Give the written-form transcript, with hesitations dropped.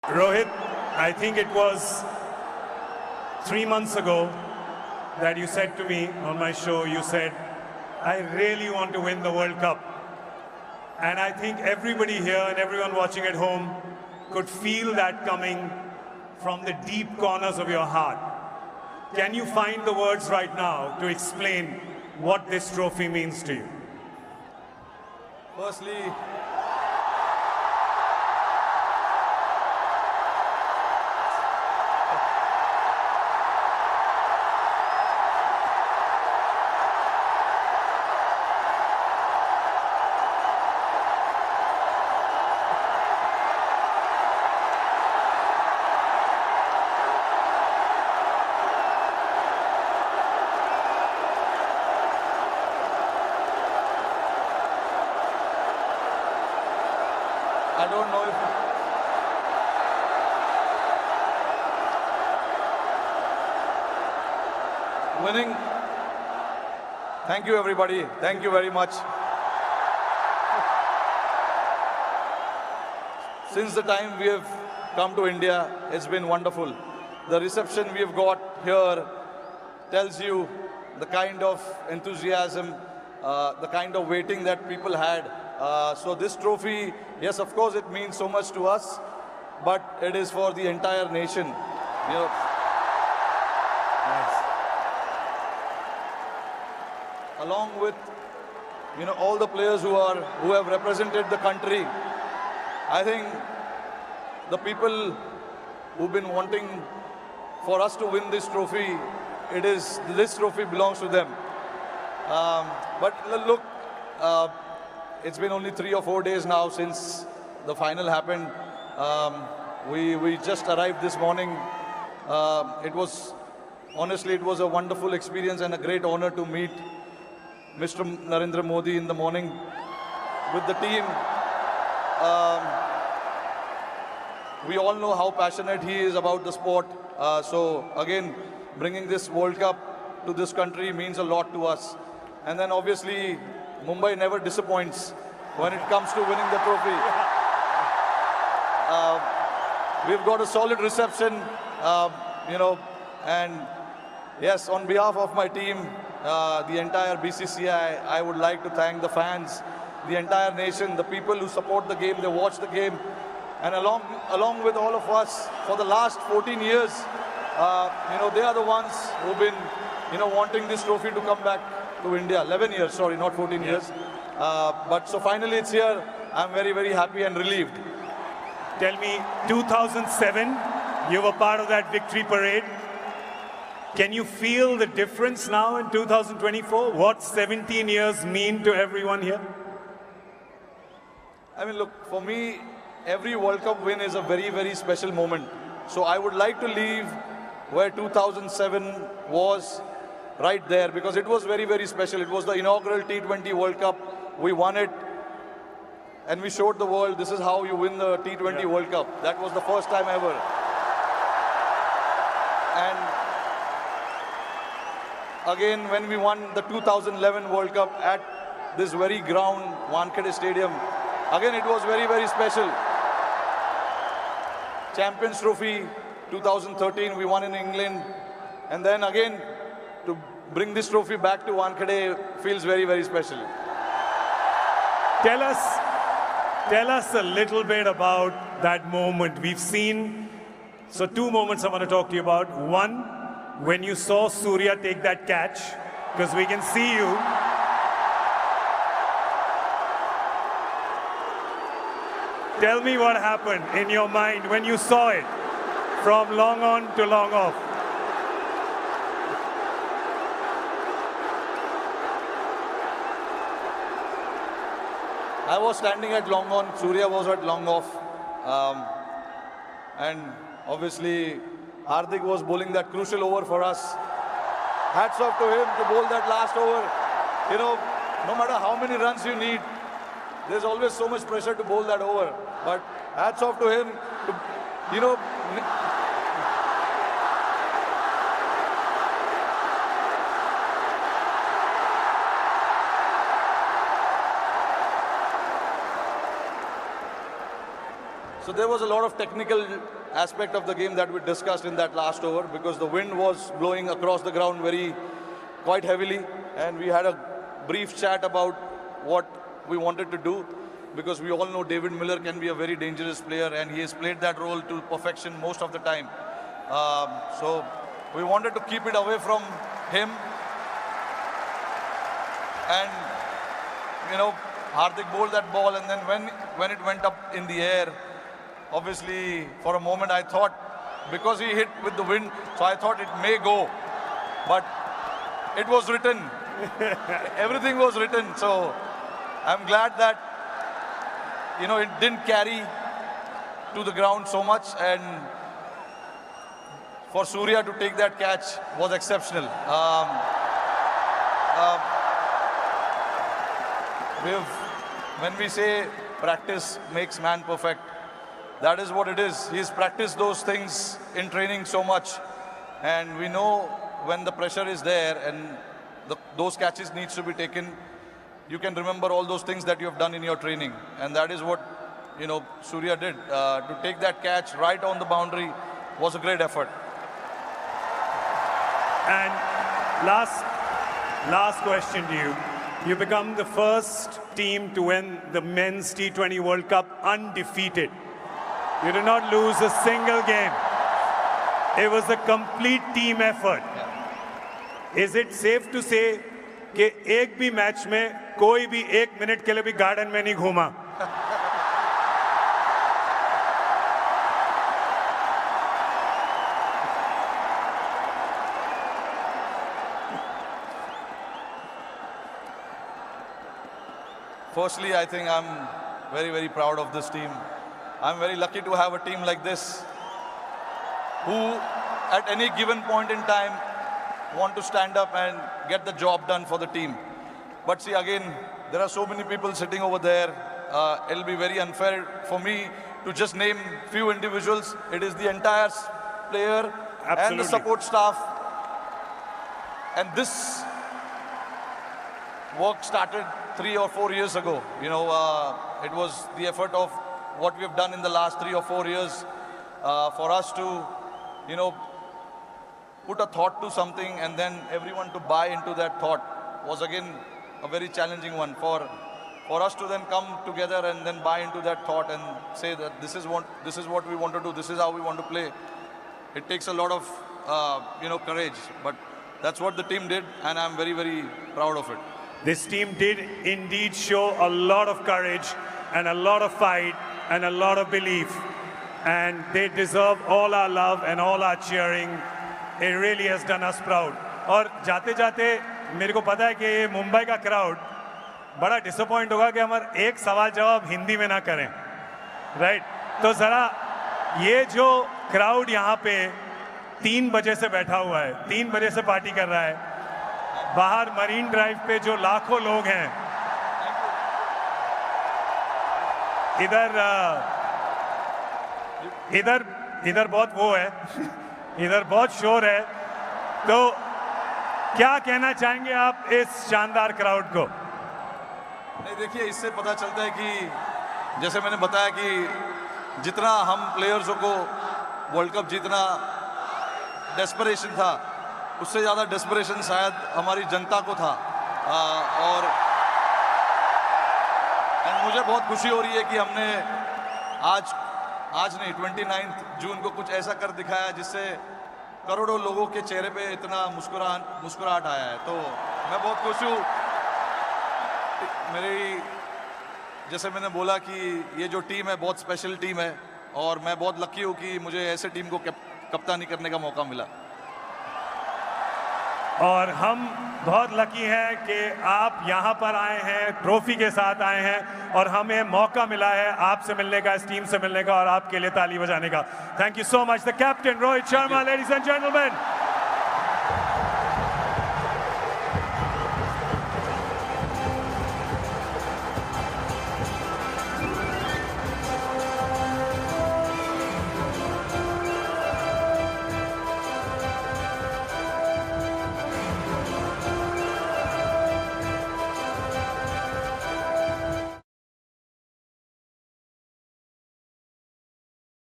Rohit, I think it was 3 months ago that you said to me on my show, you said, I really want to win the World Cup. And I think everybody here and everyone watching at home could feel that coming from the deep corners of your heart. Can you find the words right now to explain what this trophy means to you? Firstly, I don't know if winning. Thank you, everybody. Thank you very much. Since the time we have come to India, it's been wonderful. The reception we have got here tells you the kind of enthusiasm, the kind of waiting that people had. So this trophy, yes, of course, it means so much to us, but it is for the entire nation. You know, along with all the players who have represented the country. I think the people who've been wanting for us to win this trophy, this trophy belongs to them. But look, it's been only 3 or 4 days now since the final happened. We just arrived this morning. Honestly, it was a wonderful experience and a great honor to meet Mr. Narendra Modi in the morning with the team. We all know how passionate he is about the sport. So again, bringing this World Cup to this country means a lot to us. And then obviously, Mumbai never disappoints when it comes to winning the trophy. We've got a solid reception, and yes, on behalf of my team, the entire BCCI, I would like to thank the fans, the entire nation, the people who support the game, they watch the game, and along with all of us for the last 14 years, they are the ones who've been, wanting this trophy to come back to India. 11 years, sorry, not 14 years. But so finally it's here. I'm very, very happy and relieved. Tell me, 2007, you were part of that victory parade. Can you feel the difference now in 2024? What 17 years mean to everyone here? I mean, look, for me, every World Cup win is a very, very special moment. So I would like to leave where 2007 was, right there, because it was very, very special. It was the inaugural T20 World Cup. We won it, and we showed the world this is how you win the T20 World Cup. That was the first time ever. And again, when we won the 2011 World Cup at this very ground, Wankhede Stadium, again, it was very, very special. Champions Trophy 2013, we won in England. And then again, to bring this trophy back to Wankhede feels very, very special. Tell us a little bit about that moment. We've seen, so 2 moments I want to talk to you about. One, when you saw Surya take that catch, because we can see you. Tell me what happened in your mind when you saw it from long on to long off. I was standing at long on, Surya was at long off. And obviously, Hardik was bowling that crucial over for us. Hats off to him to bowl that last over. No matter how many runs you need, there's always so much pressure to bowl that over. But hats off to him to, So there was a lot of technical aspect of the game that we discussed in that last over, because the wind was blowing across the ground quite heavily, and we had a brief chat about what we wanted to do, because we all know David Miller can be a very dangerous player, and he has played that role to perfection most of the time. So we wanted to keep it away from him, and Hardik bowled that ball, and then when it went up in the air, obviously for a moment I thought, because he hit with the wind, so I thought it may go, but it was written. Everything was written. So I'm glad that it didn't carry to the ground so much, and for Surya to take that catch was exceptional. When we say practice makes man perfect, that is what it is. He's practiced those things in training so much, and we know when the pressure is there and those catches needs to be taken, you can remember all those things that you have done in your training, and that is what Surya did. To take that catch right on the boundary was a great effort. And last question to you. You become the first team to win the Men's T20 World Cup undefeated. You did not lose a single game. It was a complete team effort. Is it safe to say कि एक भी match में कोई भी 1 minute के लिए भी garden में नहीं घूमा? Firstly, I think I'm very, very proud of this team. I'm very lucky to have a team like this who, at any given point in time, want to stand up and get the job done for the team. But see, again, there are so many people sitting over there. It'll be very unfair for me to just name few individuals. It is the entire player and the support staff. And this work started 3 or 4 years ago. It was the effort of what we have done in the last 3 or 4 years for us to, put a thought to something, and then everyone to buy into that thought was again a very challenging one. For us to then come together and then buy into that thought and say that this is what we want to do, this is how we want to play. It takes a lot of courage, but that's what the team did, and I'm very, very proud of it. This team did indeed show a lot of courage and a lot of fight and a lot of belief, and they deserve all our love and all our cheering. It really has done us proud. और जाते जाते मेरे को पता है कि ये मुंबई का क्राउड बड़ा डिसअपॉइंट होगा कि हमारा एक सवाल जवाब हिंदी में ना करें, राइट? तो ज़रा ये जो क्राउड यहाँ पे 3 बजे से बैठा हुआ है, 3 बजे से पार्टी कर रहा है, बाहर मरीन ड्राइव पे जो लाखों लोग हैं, इधर बहुत वो है, इधर बहुत शोर है, तो क्या कहना चाहेंगे आप इस शानदार क्राउड को? नहीं, देखिए, इससे पता चलता है कि जैसे मैंने बताया कि जितना हम प्लेयर्सों को वर्ल्ड कप जीतना डेस्परेशन था, उससे ज़्यादा डेस्परेशन शायद हमारी जनता को था। और मुझे बहुत खुशी हो रही है कि हमने आज नहीं 29 जून को कुछ ऐसा कर दिखाया जिससे करोड़ों लोगों के चेहरे पे इतना मुस्कुराहट आया है। तो मैं बहुत खुश हूँ। जैसे मैंने बोला कि ये जो टीम है बहुत स्पेशल टीम है, और मैं बहुत लकी हूँ कि मुझे ऐसे टीम को कप्तानी करने का मौका मिला। और हम बहुत लकी हैं कि आप यहाँ पर आए हैं, ट्रॉफी के साथ आए हैं, और हमें मौका मिला है आपसे मिलने का, इस टीम से मिलने का, और आपके लिए ताली बजाने का। Thank you so much the captain Rohit Sharma, ladies and gentleman.